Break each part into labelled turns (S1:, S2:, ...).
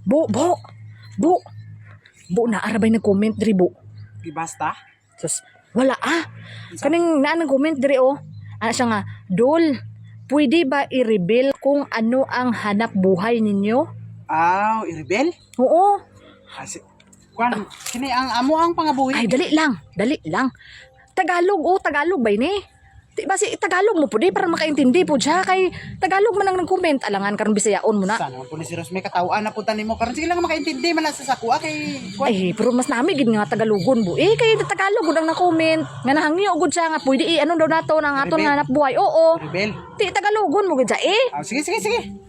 S1: Bu, bu, bu. Bu na arabay na comment diri bu.
S2: Di basta?
S1: Sus, wala Kaning na nang comment diri oh. Ano siya nga, Dol, pwede ba i-reveal kung ano ang hanap buhay ninyo?
S2: I-rebel?
S1: Oo.
S2: Kwan, kini ang amo ang pangabuhi.
S1: Ay, dali lang. Tagalog, Tagalog ba ini? Di ba si Tagalog mo po di para makaintindi po siya kay Tagalog man ang nag-comment alangan karon Bisayaon mo na.
S2: Sana po ni si Rosme katawaan na po nimo karon sige lang makaintindi man sa sakwa kay kwan.
S1: Ay, pero mas nami gid nga Tagalogon bu. Kay Tagalog gud ang na-comment. Nga nahangyo gud siya nga pwede ano daw nato nang aton nga hanap buhay. Oo.
S2: Rebel.
S1: Ti Tagalogon mo gud siya
S2: Sige.
S1: sige.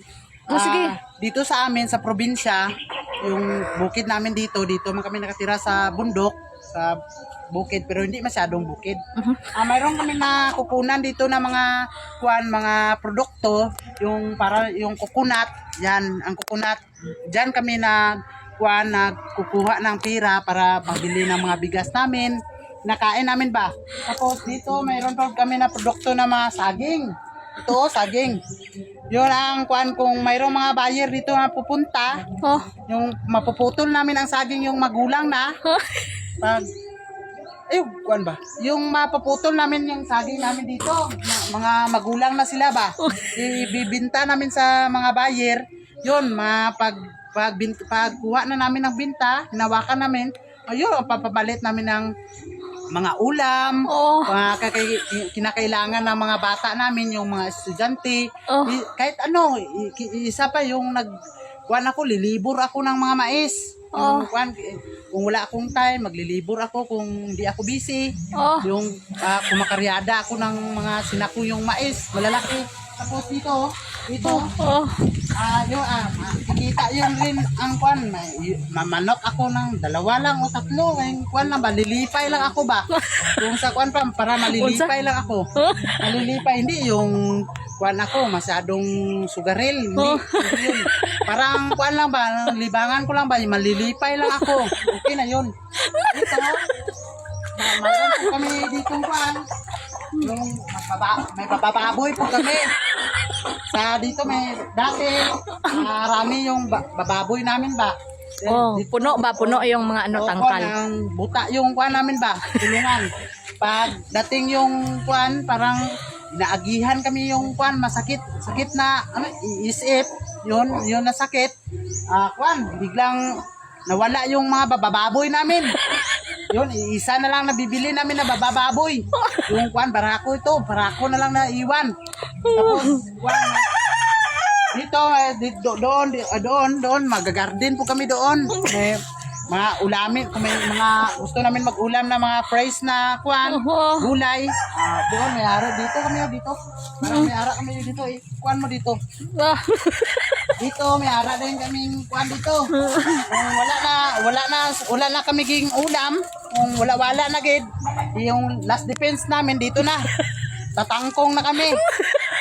S2: Dito sa amin sa probinsya, yung bukid namin dito man kami nakatira sa bundok, sa bukid pero hindi masyadong bukid. Mayroon kami na kukunan dito na mga produkto, yung para yung coconut, yan, ang coconut. Diyan kami nagkukuha ng pira para pabili ng mga bigas namin. Nakain namin ba? Tapos dito mayroon pa kami na produkto na mga saging. Ito, saging. Yun ang kung mayroong mga buyer dito na pupunta, yung mapuputol namin ang saging yung magulang na. Yung mapuputol namin yung saging namin dito, mga magulang na sila ba? Ibibinta namin sa mga buyer. Yun, pagkuha na namin ng binta, hinawakan namin, ayun, papabalit namin ng mga ulam, kinakailangan ng mga bata namin, yung mga estudyante, kahit ano, isa pa yung lilibor ako ng mga mais. Kung wala akong time, maglilibor ako kung hindi ako busy. Yung kumakaryada ako ng mga sinakuyong mais, malalaki. Tapos dito, kita yun rin ang mamanok ako ng 2 lang o 3. Ngayon malilipay lang ako ba? Kung sa para malilipay lang ako. Malilipay, hindi yung ako masyadong sugaril. Hindi yun. Parang lang ba, libangan ko lang ba, malilipay lang ako. Okay na yun. Ito, mayroon po kami dito yung may bababoy po kami. Dito may dati marami yung bababoy namin ba.
S1: Puno yung mga tangkal.
S2: Buta yung namin ba, tulungan. Pag dating yung parang inaagihan kami yung sakit na iisip, yun na sakit. Biglang nawala yung mga bababoy namin. Yun, isa na lang nabibili namin na bababoy. Yung barako na lang na iwan. Tapos, doon, magagarden po kami doon. May mga ulamin, kung may mga gusto namin mag-ulam na mga fries na gulay. Doon, may ara dito kami dito. Parang may ara kami dito mo dito. Dito, may ara din kaming dito. Kung wala na kami ging ulam, kung wala na gid, yung last defense namin dito na. Tatangkong na kami.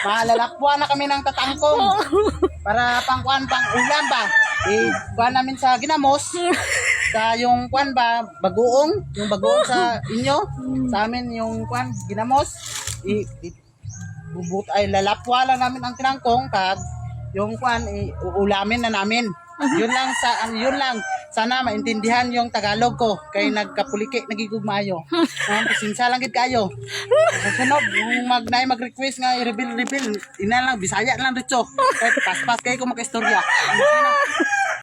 S2: Malalakwa na kami ng tatangkong. Para pang ulam ba? Namin sa ginamos. Sa yung bagoong, yung bagoong sa inyo, sa amin yung ginamos. Lalapwa lang namin ang tinangkong kag yung uulamin na namin. Yun lang. Sana maintindihan yung Tagalog ko kay nagkapuliki nagigugmayo. Pasensya lang gid kayo. Sunod yung mag-request nga i-reveal ina lang Bisaya lang dito. Kay paspas kayo ko makaistorya.